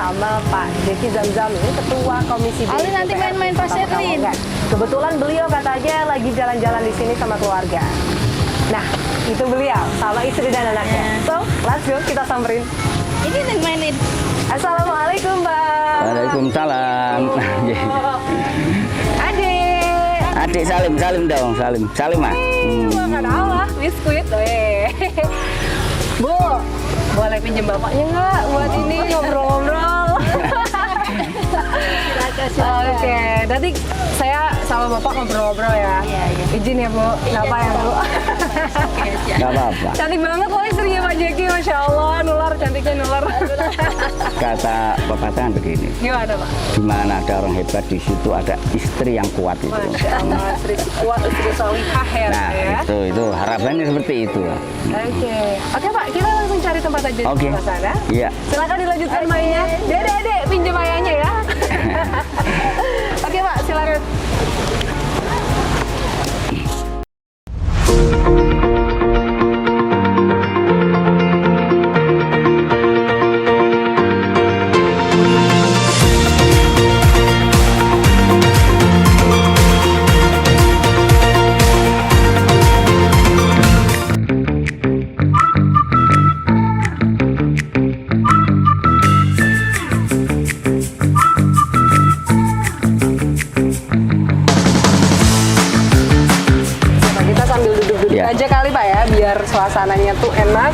sama Pak Jeki Zamzam, ini Ketua Komisi B. Ali nanti main-main pas Sherlyn. Kebetulan beliau katanya lagi jalan-jalan di sini sama keluarga. Nah, itu beliau sama istri dan anaknya. So, let's go, kita samperin. Ini nih mainin. Assalamualaikum, Mbak. Waalaikumsalam. Adik. Adik salim dong, salim ah. Makan apa? Biskuit. Bu, boleh pinjem bapaknya nggak buat ini ngobrol-ngobrol? Oke, nanti saya sama bapak ngobrol-ngobrol ya. Izin ya Bu, nggak apa ya Bu? Nggak apa-apa. Cantik banget loh istrinya Pak Jeki, Masya Allah, nular, cantiknya nular. Kata pepatah kan begini, Gimana Pak? di mana ada orang hebat di situ ada istri yang kuat itu. Masya Allah, istri kuat, istri solihah ya. Nah ya. itu harapannya seperti itu. Oke Pak, kita langsung cari tempat aja di Oke. sebelah sana. Iya. Silakan dilanjutkan mainnya. Dek, pinjam ayahnya ya. Oke Pak, silakan. Kita sambil duduk-duduk Ya. aja kali Pak ya, biar suasananya tuh enak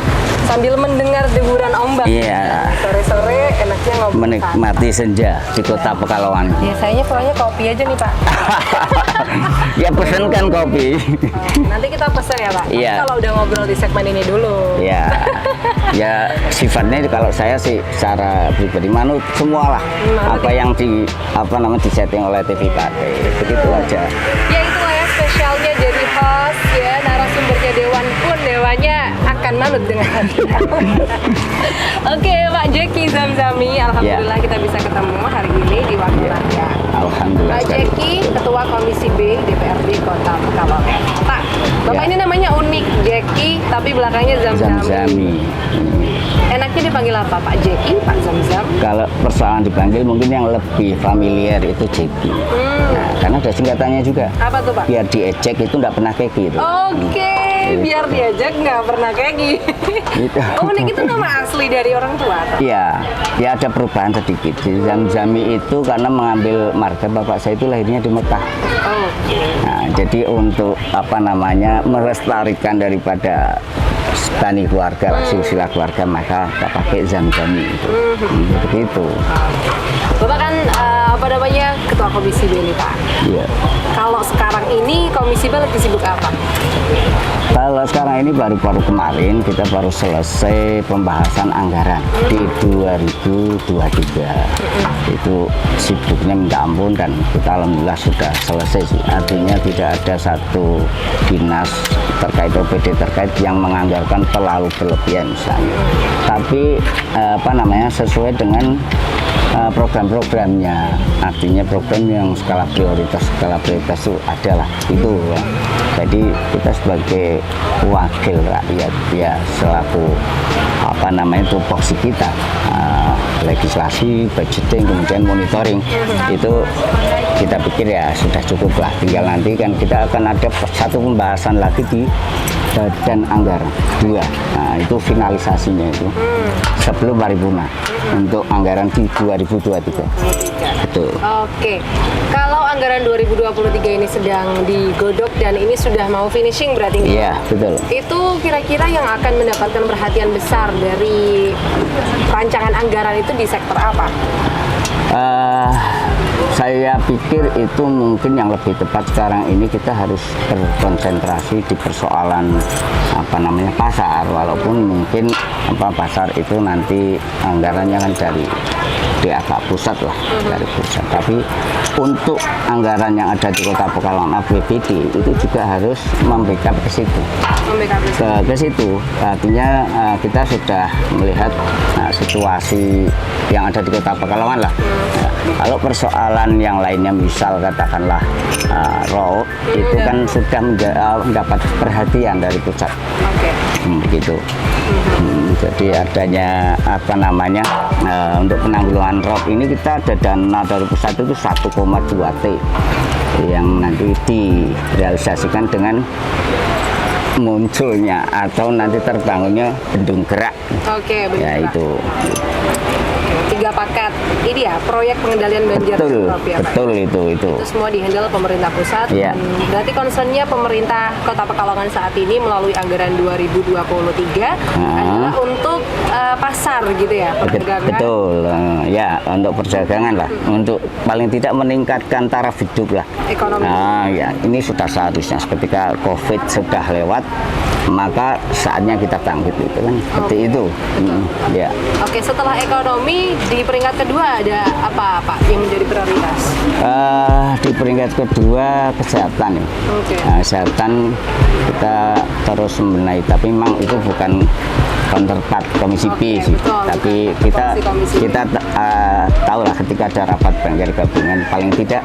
sambil mendengar deburan ombak. Iya. Sore-sore enaknya ngobrol. Menikmati senja di kota Pekalongan. Biasanya pokoknya kopi aja nih Pak. Ya pesenkan kopi. Nanti kita pesen ya Pak. Tapi Iya. kalau udah ngobrol di segmen ini dulu. Ya, ya sifatnya kalau saya sih secara pribadi manut semualah apa yang disetting oleh TV pakai begitu aja. Ya itulah ya spesialnya jadi host ya, narasumbernya Dewan pun dewannya akan manut dengan Anda. Oke Pak Jeki Zamzami, alhamdulillah kita bisa ketemu hari ini di waktu rakyat. Alhamdulillah Pak sekali. Jeki, Ketua Komisi B DPRD Kota Pekalongan. Pak, Bapak Ya. ini namanya unik, Jeki, tapi belakangnya Zamzami. Zamzami. Enaknya dipanggil apa, Pak Jeki, Pak Zamzam? Kalau persoalan dipanggil mungkin yang lebih familiar itu Jeki. Nah, karena ada singkatannya juga. Apa tuh Pak? Biar diejek itu nggak pernah keki itu. Oke, biar diajak nggak pernah kayak gini. Gitu. Oh, unik itu nama asli dari orang tua? Pak? Iya, ya ada perubahan sedikit. Jadi Zamzami itu karena mengambil marga bapak saya itu lahirnya di Mekah. Oke. Nah, jadi untuk melestarikan daripada tani keluarga, silsilah keluarga, maka kita pakai Zamzami itu. Begitu. Bapak kan Ketua Komisi B nih Pak. Iya. Kalau sekarang ini Komisi B lagi sibuk apa? Kalau sekarang ini baru kemarin kita baru selesai pembahasan anggaran di 2023. Itu sibuknya minta ampun dan kita alhamdulillah sudah selesai sih. Artinya tidak ada satu dinas terkait OPD terkait yang menganggarkan terlalu berlebihan misalnya. Tapi sesuai dengan program-programnya, artinya program yang skala prioritas itu adalah itu ya. Jadi kita sebagai wakil rakyat ya selaku tupoksi kita, legislasi, budgeting, kemudian monitoring itu kita pikir ya sudah cukup lah. Tinggal nanti kan kita akan ada satu pembahasan lagi di Badan Anggaran 2. Nah, itu finalisasinya itu sebelum paripurna untuk anggaran di 2023. Betul. Oke. Kalau anggaran 2023 ini sedang digodok dan ini sudah mau finishing berarti? Iya, betul. Itu kira-kira yang akan mendapatkan perhatian besar dari rancangan anggaran itu di sektor apa? Saya pikir itu mungkin yang lebih tepat sekarang ini kita harus berkonsentrasi di persoalan pasar, walaupun mungkin pasar itu nanti anggarannya kan dari DAK pusat lah, dari pusat. Tapi untuk anggaran yang ada di Kota Pekalongan APBD itu juga harus membackup ke situ. Ke situ. Artinya kita sudah melihat situasi yang ada di Kota Pekalongan lah. Kalau persoalan yang lainnya misal katakanlah road itu kan sudah mendapat perhatian dari pusat. Oke. Begitu. Jadi adanya apa namanya untuk penanggulangan rob ini kita ada dana dari pusat itu 1,2 T yang nanti direalisasikan dengan munculnya atau nanti terbangunnya bendung gerak. Oke, benar. Ya itu. 3 paket ini ya, proyek pengendalian banjir Betul, Rob ya, Pak? betul itu. Itu semua dihandle pemerintah pusat. Iya. Dan berarti concernnya pemerintah Kota Pekalongan saat ini melalui anggaran 2023 adalah untuk pasar gitu ya, perdagangan. Betul, ya untuk perdagangan lah, untuk paling tidak meningkatkan taraf hidup lah. Ekonomi. Nah, ya ini sudah seharusnya ketika COVID sudah lewat, maka saatnya kita bangkit itu kan, seperti itu. Ya. Oke, setelah ekonomi di peringkat kedua ada apa Pak yang menjadi prioritas? Di peringkat kedua kesehatan ya. Oke. Nah, kesehatan kita terus membenahi, tapi memang itu bukan counterpart Komisi B sih, betul. tapi kita Komisi B. tahu lah ketika ada rapat banggar gabungan paling tidak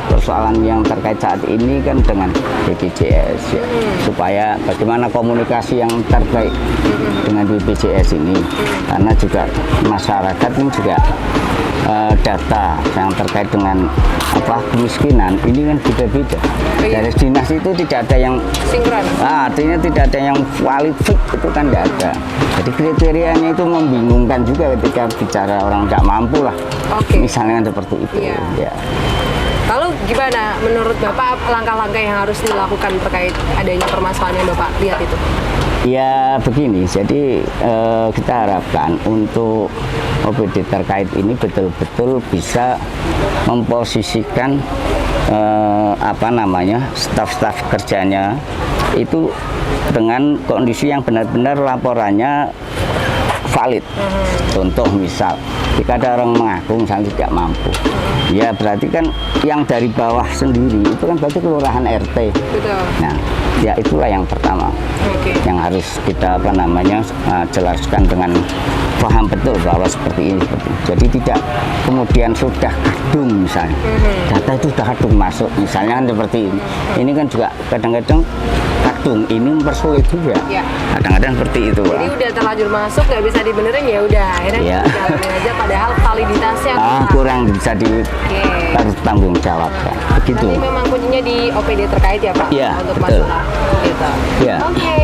persoalan yang terkait saat ini kan dengan BPJS ya, supaya bagaimana komunikasi yang terbaik dengan BPJS ini, karena juga masyarakat ini juga data yang terkait dengan kemiskinan ini kan beda-beda. Dari dinas itu tidak ada yang Sinkron. artinya tidak ada yang valid fit, itu kan tidak ada. Jadi kriterianya itu membingungkan juga ketika bicara orang tidak mampu lah. Oke. Misalnya kan seperti itu. Iya. Ya. Lalu gimana menurut Bapak langkah-langkah yang harus dilakukan terkait adanya permasalahan yang Bapak lihat itu? Ya begini, jadi kita harapkan untuk OPD terkait ini betul-betul bisa memposisikan staf-staf kerjanya itu dengan kondisi yang benar-benar laporannya valid. Contoh misal, jika ada orang mengaku misalnya tidak mampu, ya berarti kan yang dari bawah sendiri itu kan berarti kelurahan RT. Betul. Nah, ya itulah yang pertama. Oke. Yang harus kita jelaskan dengan paham betul bahwa seperti ini. Jadi tidak kemudian sudah kadung misalnya, data itu sudah kadung masuk misalnya kan seperti ini. Ini kan juga kadang-kadang kadung ini mempersulit juga. Ya. Kadang-kadang seperti itu. Jadi udah terlanjur masuk nggak bisa dibenerin ya udah akhirnya Ya. dijalanin aja padahal validitasnya kurang bisa tanggung jawabkan. Begitu. Nanti memang kuncinya di OPD terkait ya Pak, Iya, untuk betul. masalah gitu. Ya. Oke.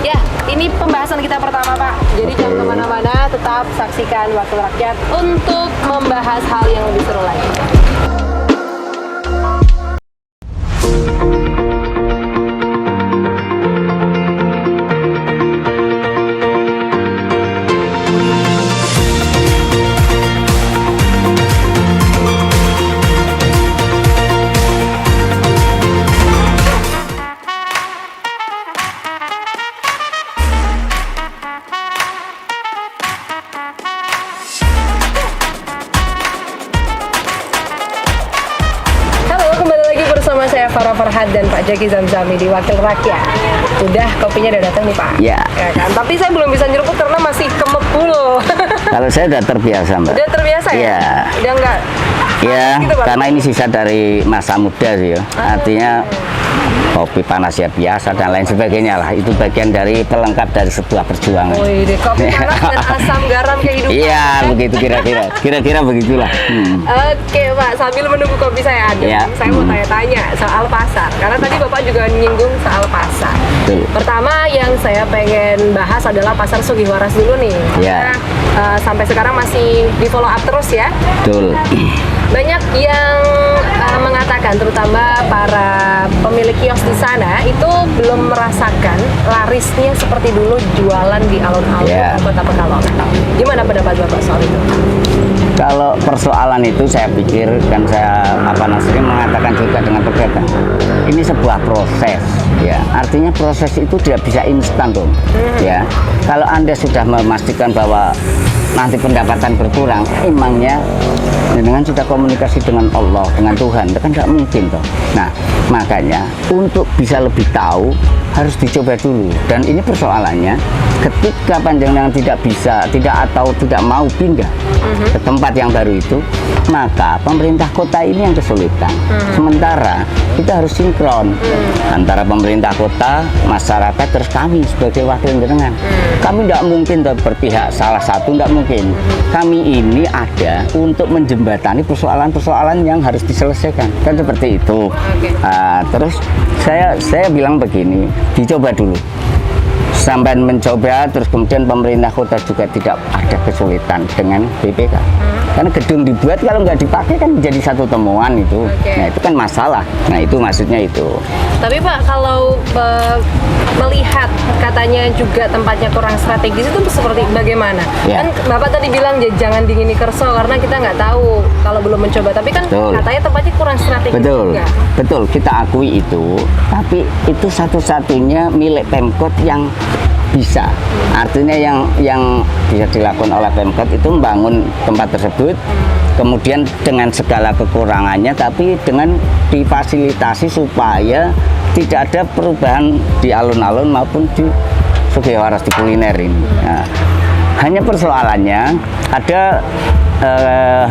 Ya, ini pembahasan kita pertama Pak. Jadi jangan kemana-mana, tetap saksikan Wakil Rakyat untuk membahas hal yang lebih seru lagi. Saya Farah Farhad dan Pak Jaki Zamzami di Wakil Rakyat. Udah kopinya udah datang nih Pak. Ya. Ya kan? Tapi saya belum bisa nyeruput karena masih kemepul. Kalau saya sudah terbiasa, Mbak. Udah terbiasa ya? Iya. Udah enggak? Ya, gitu, Pak? karena ini sisa dari masa muda sih ya. Artinya kopi panas ya biasa dan lain sebagainya lah. Itu bagian dari pelengkap dari sebuah perjuangan. Wih, deh, kopi panas dan asam garam kehidupan. Iya, begitu kira-kira. Kira-kira begitulah. Oke Pak, sambil menunggu kopi saya adem, Ya. saya mau tanya-tanya soal pasar. Karena tadi Bapak juga menyinggung soal pasar. Betul. Pertama yang saya pengen bahas adalah pasar Sugiwaras dulu nih. Ya. Karena sampai sekarang masih di follow up terus ya. Betul. Banyak yang mengatakan, terutama para pemilik kios di sana itu belum merasakan larisnya seperti dulu jualan di alun-alun Ya. Kota Pekalongan. Gimana pendapat Bapak soal itu? Kalau persoalan itu saya pikir kan saya sering mengatakan juga dengan pedagang, ini sebuah proses ya. Artinya proses itu tidak bisa instan dong. Ya. Kalau Anda sudah memastikan bahwa nanti pendapatan berkurang, emangnya dengan sudah komunikasi dengan Allah, dengan Tuhan, itu kan tidak mungkin toh. Nah, makanya untuk bisa lebih tahu harus dicoba dulu. Dan ini persoalannya ketika panjenengan tidak mau pindah ke tempat yang baru itu, maka pemerintah kota ini yang kesulitan. Sementara kita harus sinkron antara pemerintah kota, masyarakat, terus kami sebagai wakil jenengan. Kami tidak mungkin berpihak salah satu, tidak mungkin. Kami ini ada untuk menjembatani persoalan-persoalan yang harus diselesaikan, kan seperti itu. Terus saya bilang begini, dicoba dulu. Sampai mencoba, terus kemudian pemerintah kota juga tidak ada kesulitan dengan BPK. Karena gedung dibuat kalau nggak dipakai kan jadi satu temuan itu. Nah itu kan masalah. Nah itu maksudnya itu. Tapi Pak, kalau melihat katanya juga tempatnya kurang strategis itu seperti bagaimana? Ya. Kan Bapak tadi bilang jangan dingini kerso karena kita nggak tahu kalau belum mencoba. Tapi kan katanya tempatnya kurang strategis juga. Betul, kita akui itu. Tapi itu satu-satunya milik Pemkot yang bisa. Artinya yang bisa dilakukan oleh Pemkot itu membangun tempat tersebut, kemudian dengan segala kekurangannya, tapi dengan difasilitasi supaya tidak ada perubahan di alun-alun maupun di Sugih Waras di kuliner ini. Nah, hanya persoalannya ada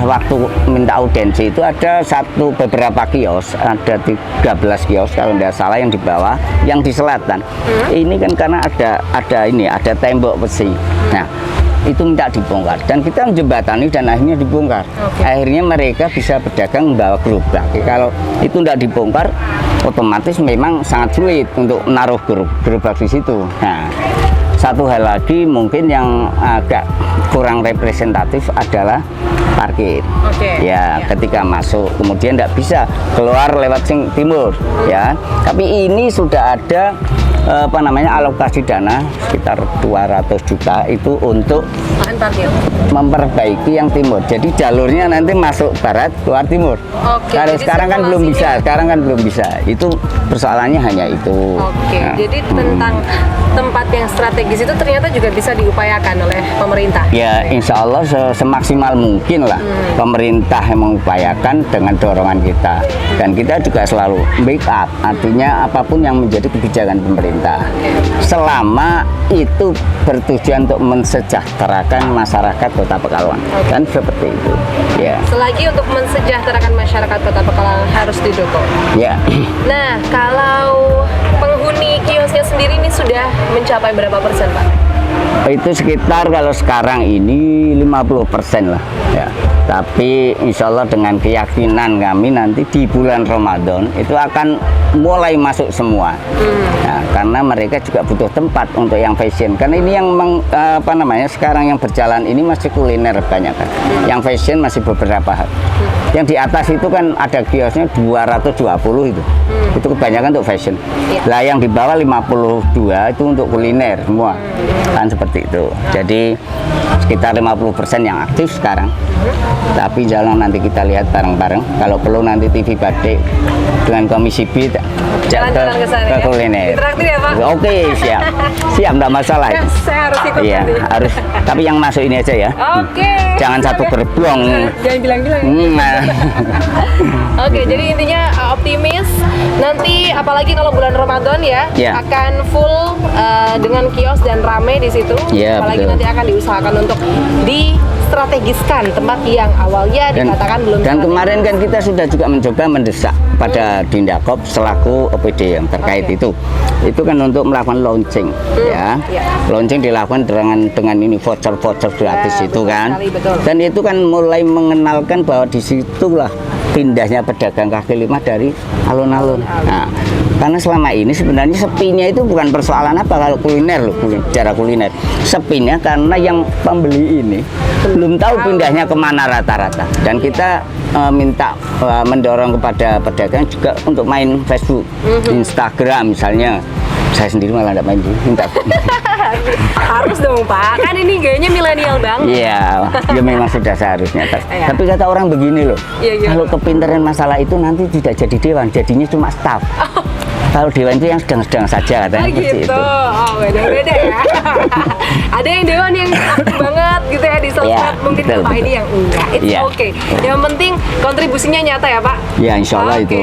waktu minta audiensi itu ada beberapa kios, ada 13 kios kalau tidak salah yang di bawah, yang di selatan. Ini kan karena ada tembok besi. Nah, itu minta dibongkar dan kita menjembatani dan akhirnya dibongkar. Akhirnya mereka bisa berdagang membawa gerobak. Kalau itu tidak dibongkar, otomatis memang sangat sulit untuk menaruh gerobak di situ. Nah, satu hal lagi mungkin yang agak kurang representatif adalah parkir. Ketika masuk kemudian tidak bisa keluar lewat timur, ya. Tapi ini sudah ada alokasi dana sekitar 200 juta itu untuk memperbaiki yang timur. Jadi jalurnya nanti masuk barat, keluar timur. Kalau sekarang kan belum bisa. Itu persoalannya hanya itu. Jadi tentang tempat yang strategis itu ternyata juga bisa diupayakan oleh pemerintah. Ya, insya Allah semaksimal mungkin lah pemerintah yang mengupayakan dengan dorongan kita. Dan kita juga selalu backup, artinya apapun yang menjadi kebijakan pemerintah. Selama itu bertujuan untuk mensejahterakan masyarakat Kota Pekalongan. Kan seperti itu. Ya. Selagi untuk mensejahterakan masyarakat Kota Pekalongan harus didukung. Ya. Nah, kalau penghuni kiosnya sendiri ini sudah mencapai berapa persen, Pak? Itu sekitar kalau sekarang ini 50% lah, ya. Tapi insya Allah dengan keyakinan kami nanti di bulan Ramadan itu akan mulai masuk semua. Nah, karena mereka juga butuh tempat untuk yang fashion. Karena ini yang sekarang yang berjalan ini masih kuliner banyak kan. Yang fashion masih beberapa hal. Yang di atas itu kan ada kiosnya 220 itu. Itu kebanyakan untuk fashion. Lah yang di bawah 52 itu untuk kuliner semua. Kan seperti itu. Jadi sekitar 50% yang aktif sekarang. Tapi jalan nanti kita lihat bareng-bareng. Kalau perlu nanti TV Batik dengan Komisi B jalan-jalan ke sana, ke kuliner. Interaktif ya, Pak? Oke, siap. Siap, enggak masalah. Saya harus ikut nanti. Harus. Tapi yang masuk ini aja ya. Jangan satu gerbong. Jangan bilang-bilang. Jadi intinya optimis nanti apalagi kalau bulan Ramadan ya, akan full dengan kios dan rame di situ. Apalagi betul. nanti akan diusahakan untuk distrategiskan tempat yang awalnya dikatakan belum. Dan kemarin kan kita sudah juga mencoba mendesak pada Dindakop selaku OPD yang terkait itu kan untuk melakukan launching, ya. Launching dilakukan dengan ini voucher gratis itu kan. Betul. Dan itu kan mulai mengenalkan bahwa disitulah pindahnya pedagang kaki lima dari alun-alun. Nah, karena selama ini sebenarnya sepinya itu bukan persoalan apa kalau kuliner loh, cara kuliner. Sepinya karena yang pembeli ini belum tahu pindahnya kemana rata-rata. Dan kita minta mendorong kepada pedagang juga untuk main Facebook, Instagram misalnya. Saya sendiri malah tidak main dulu, minta. Harus dong Pak, kan ini gayanya milenial banget. Iya, ya memang sudah seharusnya. Tapi kata orang begini loh, kalau kepintaran masalah itu nanti tidak jadi dewan, jadinya cuma staff. Kalau dewan itu yang sedang-sedang saja katanya. Gitu. Beda-beda ya. Ada yang dewan yang aktif banget gitu ya di sosmed, mungkin Pak ini yang enggak. It's okay. Yang penting kontribusinya nyata ya Pak. Ya insya Allah itu.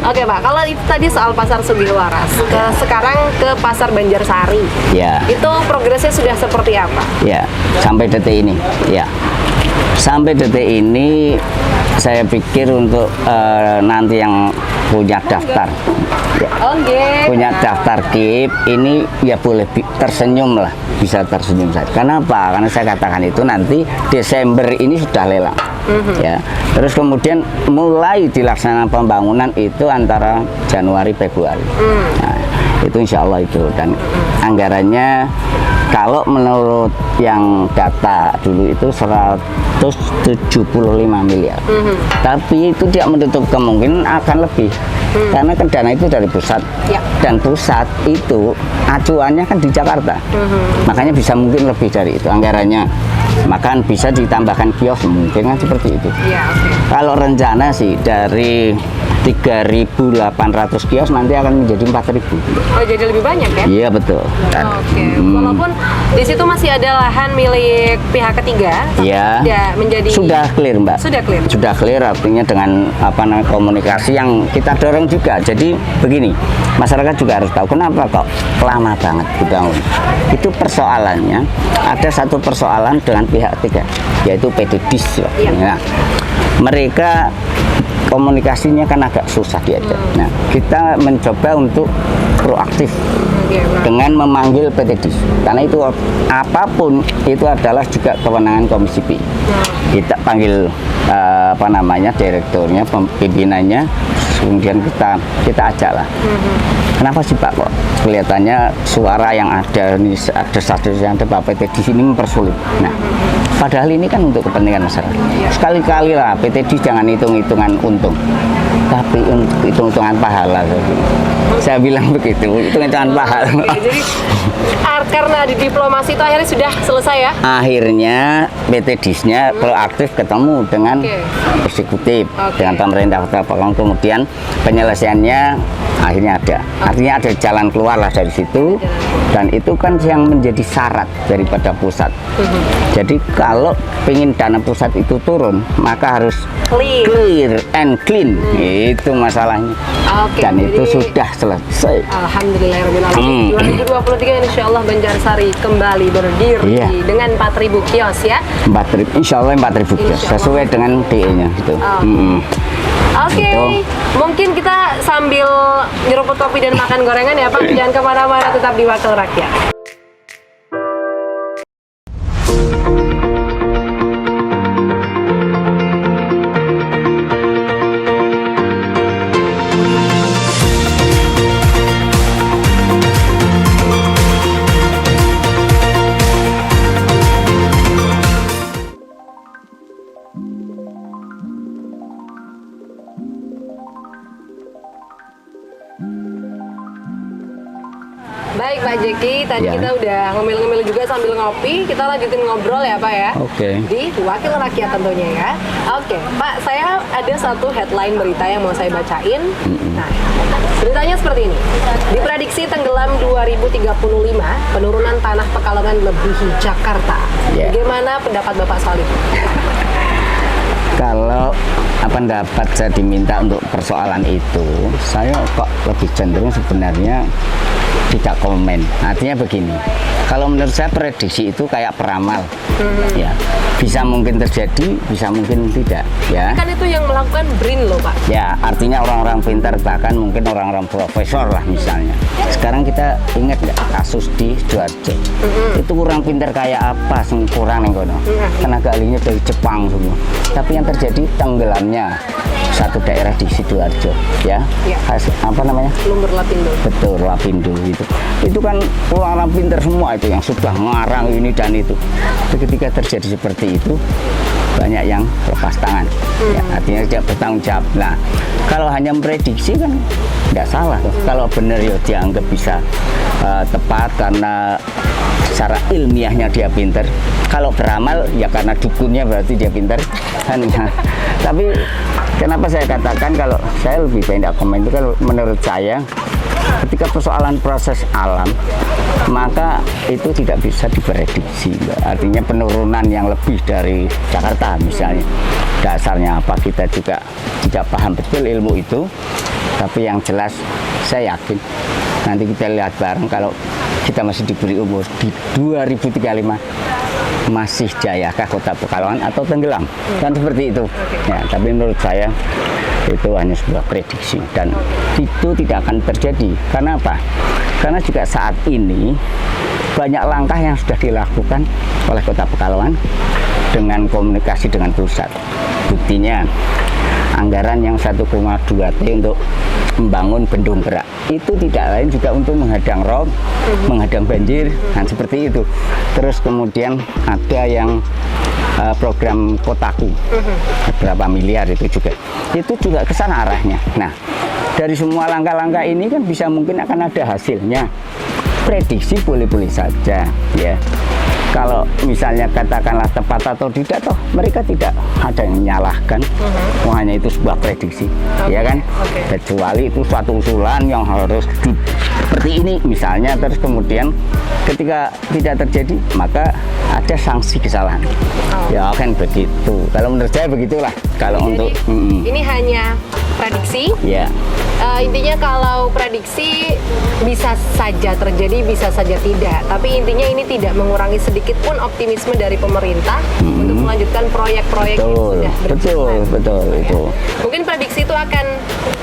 Oke Pak, kalau itu tadi soal pasar Sugih Waras, sekarang ke pasar Banjarsari. Ya. Itu progresnya sudah seperti apa? Ya, sampai detik ini. Ya. Sampai detik ini saya pikir untuk nanti yang punya daftar ya, punya daftar KIP ini ya boleh tersenyum lah, bisa tersenyum saja. Kenapa? Karena saya katakan itu nanti Desember ini sudah lelang ya. Terus kemudian mulai dilaksanakan pembangunan itu antara Januari Februari. Nah, itu insya Allah itu, dan anggarannya kalau menurut yang data dulu itu 175 miliar. Tapi itu tidak menutup kemungkinan akan lebih. Karena kan dana itu dari pusat. Dan pusat itu acuannya kan di Jakarta. Makanya bisa mungkin lebih dari itu anggarannya. Maka bisa ditambahkan kios, mungkin kan seperti itu. Kalau rencana sih dari 3.800 kios nanti akan menjadi 4.000. Oh, jadi lebih banyak ya? Iya, betul. Walaupun di situ masih ada lahan milik pihak ketiga, ya, tidak menjadi. Sudah clear, Mbak. Sudah clear. Sudah clear, artinya dengan komunikasi yang kita dorong juga. Jadi begini, masyarakat juga harus tahu kenapa kok lama banget dibangun. Itu persoalannya ada satu persoalan dengan pihak ketiga, yaitu PT DIS. Nah, mereka komunikasinya kan agak susah diajak. Nah, kita mencoba untuk proaktif dengan memanggil PT DIS, karena itu apapun itu adalah juga kewenangan Komisi B. Kita panggil direkturnya, pimpinannya, kemudian kita ajaklah. Kenapa sih Pak kok kelihatannya suara yang ada ini, ada status yang ada Pak PT DIS ini mempersulit. Nah, padahal ini kan untuk kepentingan masyarakat. Sekali-kali lah PT DIS jangan hitung-hitungan untung, tapi hitung-hitungan pahala. Saya bilang begitu, hitung-hitungan pahala. Jadi karena di diplomasi itu akhirnya sudah selesai ya? Akhirnya PT DIS-nya proaktif ketemu dengan eksekutif, dengan pemerintah kota Pekalongan, kemudian penyelesaiannya akhirnya ada. Artinya ada jalan keluar lah dari situ, dan itu kan yang menjadi syarat daripada pusat. Jadi kalau ingin dana pusat itu turun, maka harus clear and clean. Itu masalahnya. Dan itu sudah selesai. Alhamdulillah. 2023 insya Allah Banjarsari kembali berdiri dengan 4.000 kios ya. 4.000, insya Allah 4.000 kios sesuai dengan DE-nya gitu. Oke, mungkin kita sambil nyeruput kopi dan makan gorengan ya Pak. Jangan kemana-mana, tetap di Wakil Rakyat. Baik Pak Jeki, tadi kita udah ngemil-ngemil juga sambil ngopi. Kita lanjutin ngobrol ya Pak ya. Di Wakil Rakyat tentunya ya. Pak, saya ada satu headline berita yang mau saya bacain. Nah, beritanya seperti ini. Diprediksi tenggelam 2035, penurunan tanah Pekalongan melebihi Jakarta. Bagaimana pendapat Bapak soal itu? Kalau pendapat saya diminta untuk persoalan itu, saya kok lebih cenderung sebenarnya tidak komen. Artinya begini, kalau menurut saya prediksi itu kayak peramal, ya bisa mungkin terjadi, bisa mungkin tidak, ya. Kan itu yang melakukan BRIN loh Pak. Ya, artinya orang-orang pintar, bahkan mungkin orang-orang profesor lah misalnya. Sekarang kita ingat nggak kasus di Sidoarjo? Itu kurang pintar kayak apa, kurang yang kono. Tenaga ahlinya dari Jepang semua. Tapi yang terjadi tenggelamnya satu daerah di Sidoarjo, ya. Apa namanya? Lumber Lapindo. Betul, Lapindo gitu. Itu kan orang-orang pintar semua itu yang sudah mengarang ini dan itu. Ketika terjadi seperti itu, banyak yang lepas tangan. Ya, artinya tidak bertanggung jawab. Nah, kalau hanya memprediksi kan nggak salah. Kalau benar ya dianggap bisa tepat karena secara ilmiahnya dia pintar. Kalau beramal ya karena dukunnya berarti dia pintar. Tapi kenapa saya katakan kalau saya lebih banyak komen itu, kalau menurut saya ketika persoalan proses alam maka itu tidak bisa diprediksi. Artinya penurunan yang lebih dari Jakarta misalnya, dasarnya apa kita juga tidak paham betul ilmu itu, tapi yang jelas saya yakin nanti kita lihat bareng kalau kita masih diberi umur di 2035 masih jayakah Kota Pekalongan atau tenggelam, kan seperti itu. Ya, tapi menurut saya itu hanya sebuah prediksi dan itu tidak akan terjadi. Karena apa? Karena juga saat ini banyak langkah yang sudah dilakukan oleh Kota Pekalongan dengan komunikasi dengan pusat. Buktinya anggaran yang 1,2 T untuk membangun bendung gerak itu tidak lain juga untuk menghadang rob, menghadang banjir, dan seperti itu. Terus kemudian ada yang program kotaku berapa miliar itu juga ke sana arahnya. Nah, dari semua langkah-langkah ini kan bisa mungkin akan ada hasilnya. Prediksi boleh-boleh saja ya. Kalau misalnya katakanlah tepat atau tidak, toh mereka tidak ada yang menyalahkan. Hanya itu sebuah prediksi, ya kan? Kecuali itu suatu usulan yang harus seperti ini misalnya, terus kemudian ketika tidak terjadi maka ada sanksi kesalahan. Ya kan begitu. Kalau menurut saya begitulah. Kalau jadi, untuk ini hanya prediksi. Ya. Intinya kalau prediksi bisa saja terjadi, bisa saja tidak. Tapi intinya ini tidak mengurangi sedikit pun optimisme dari pemerintah untuk melanjutkan proyek-proyek yang sudah berjalan. Betul itu. Mungkin prediksi itu akan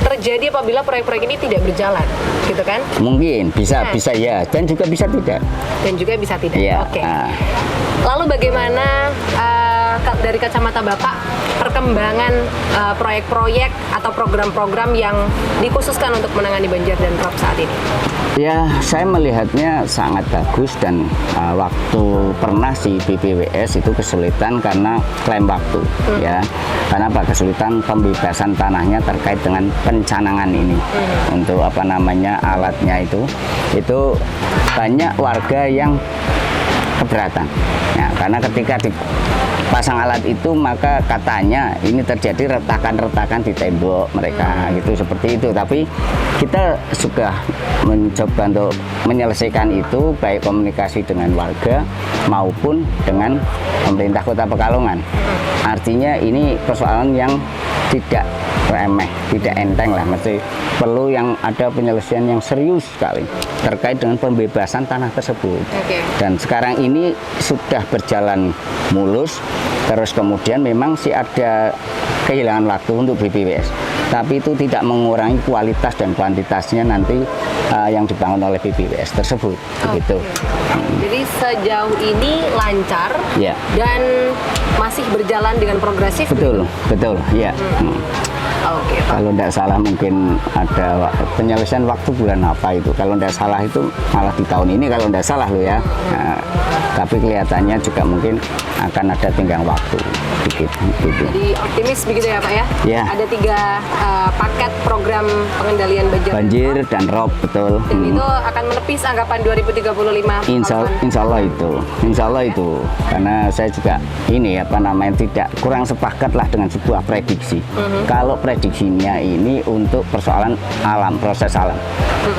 terjadi apabila proyek-proyek ini tidak berjalan, gitu kan? Mungkin bisa ya, dan juga bisa tidak. Dan juga bisa tidak. Ya. Oke. Lalu bagaimana dari kacamata Bapak perkembangan proyek-proyek atau program-program yang dikhususkan untuk menangani banjir dan rob saat ini? Ya, saya melihatnya sangat bagus dan waktu pernah si BPWS itu kesulitan karena klaim waktu ya. Karena apa? Kesulitan pembebasan tanahnya terkait dengan pencanangan ini. Untuk apa namanya alatnya itu banyak warga yang keberatan. Ya, karena ketika dipasang alat itu maka katanya ini terjadi retakan-retakan di tembok mereka gitu, seperti itu. Tapi kita sudah mencoba untuk menyelesaikan itu baik komunikasi dengan warga maupun dengan pemerintah Kota Pekalongan. Artinya ini persoalan yang tidak remeh, tidak enteng lah, mesti perlu yang ada penyelesaian yang serius sekali terkait dengan pembebasan tanah tersebut. Dan sekarang ini sudah berjalan mulus, terus kemudian memang sih ada kehilangan waktu untuk BPWS, tapi itu tidak mengurangi kualitas dan kuantitasnya nanti yang dibangun oleh BPWS tersebut, begitu. Jadi sejauh ini lancar dan masih berjalan dengan progresif. Betul, ya. Oke, Pak. Kalau tidak salah mungkin ada penyelesaian waktu bulan apa itu. Kalau tidak salah itu malah di tahun ini kalau tidak salah loh ya. Nah, tapi kelihatannya juga mungkin akan ada tenggang waktu sedikit. Gitu. Jadi optimis begitu ya Pak ya? Ya. Ada 3 paket program pengendalian banjir dan rob, betul. Dan itu akan menepis anggapan 2035. Insya Allah itu. Karena saya juga ini apa namanya tidak kurang sepakat lah dengan sebuah prediksi. Kalau prediksinya ini untuk persoalan alam, proses alam.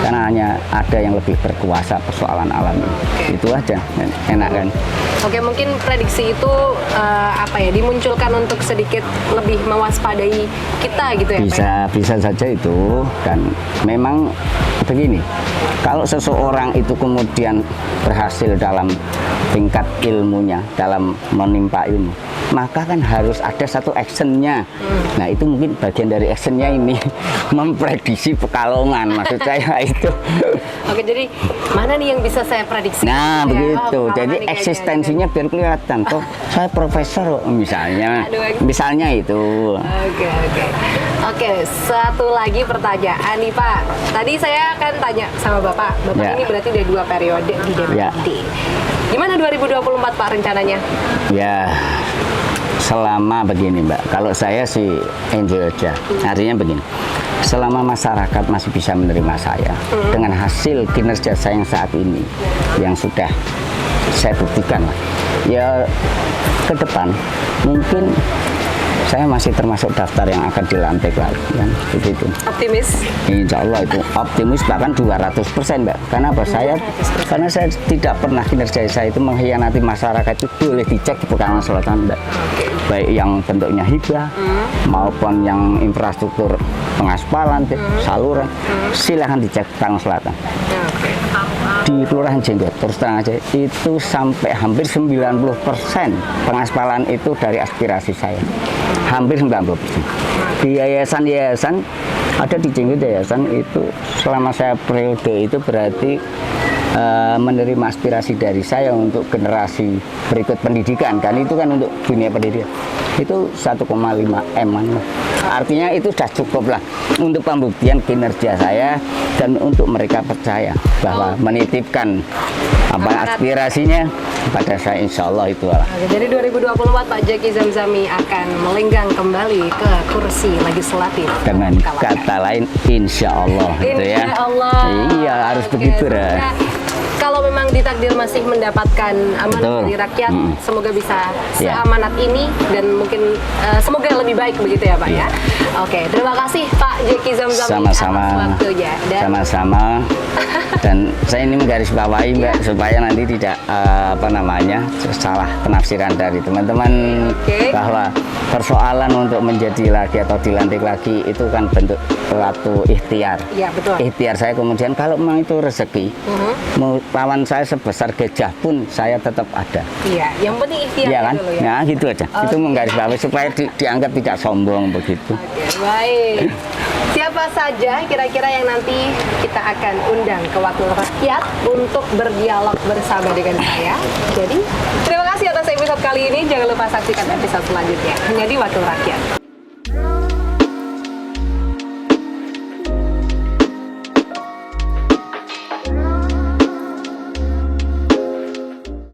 Karena hanya ada yang lebih berkuasa persoalan alam ini. Itu aja, enak kan? Oke, mungkin prediksi itu dimunculkan untuk sedikit lebih mewaspadai kita gitu ya? Bisa saja itu. Dan memang begini, kalau seseorang itu kemudian berhasil dalam tingkat ilmunya, dalam menimpa ilmu, maka kan harus ada satu actionnya. Nah itu mungkin bagian dari actionnya ini memprediksi Pekalongan, maksud saya itu. Oke, jadi mana nih yang bisa saya prediksi? Nah begitu, jadi eksistensinya biar kelihatan. Toh saya profesor misalnya itu. Oke, satu lagi pertanyaan nih Pak. Tadi saya akan tanya sama Bapak ini berarti udah 2 periode di DPRD. Gimana 2024 Pak rencananya? Ya, selama begini Mbak, kalau saya sih enjoy aja. Artinya begini, selama masyarakat masih bisa menerima saya dengan hasil kinerja saya yang saat ini, yang sudah saya buktikan, ya ke depan mungkin saya masih termasuk daftar yang akan dilantik lagi, kan begitu. Optimis? Insya Allah itu optimis, bahkan 200% Mbak. Karena apa? Karena saya tidak pernah kinerja saya itu mengkhianati masyarakat. Itu boleh dicek di Pekalongan Selatan Mbak. Baik yang bentuknya hibah maupun yang infrastruktur pengaspalan, saluran, silahkan dicek Pekalongan Selatan. di Kelurahan Jenggot, terus terang aja, itu sampai hampir 90% pengaspalan itu dari aspirasi saya. Hampir 90%. Di yayasan-yayasan, ada di Jenggot yayasan itu, selama saya periode itu berarti menerima aspirasi dari saya untuk generasi berikut pendidikan, kan itu kan untuk dunia pendidikan itu 1,5 M. Artinya itu sudah cukup lah untuk pembuktian kinerja saya dan untuk mereka percaya bahwa menitipkan aspirasinya pada saya, insya Allah itu lah. Jadi 2024 Pak Jeki Zamzami akan melenggang kembali ke kursi legislatif. Dengan kata lain, insya Allah gitu ya. Insya Allah. Iya, harus begitu ya. Kalau memang ditakdir masih mendapatkan amanat Betul. dari rakyat, semoga bisa Ya. seamanat ini dan mungkin semoga lebih baik begitu ya Pak ya. Oke, terima kasih Pak Jeki Zamzami Sama-sama. atas waktunya. Dan Sama-sama. Dan saya ini menggarisbawahi Mbak supaya nanti tidak salah penafsiran dari teman-teman Oke. bahwa persoalan untuk menjadi lagi atau dilantik lagi itu kan bentuk suatu ikhtiar. Iya, betul. Ikhtiar saya kemudian kalau memang itu rezeki, mau lawan saya sebesar gajah pun saya tetap ada. Iya, yang penting ikhtiar Iya kan? dulu ya. Nah, gitu aja. Itu menggarisbawahi supaya dianggap tidak sombong begitu. Oke, baik. Siapa saja kira-kira yang nanti kita akan undang ke Wakil Rakyat untuk berdialog bersama dengan saya. Jadi, terima kasih atas episode kali ini. Jangan lupa saksikan episode selanjutnya hanya di Wakil Rakyat.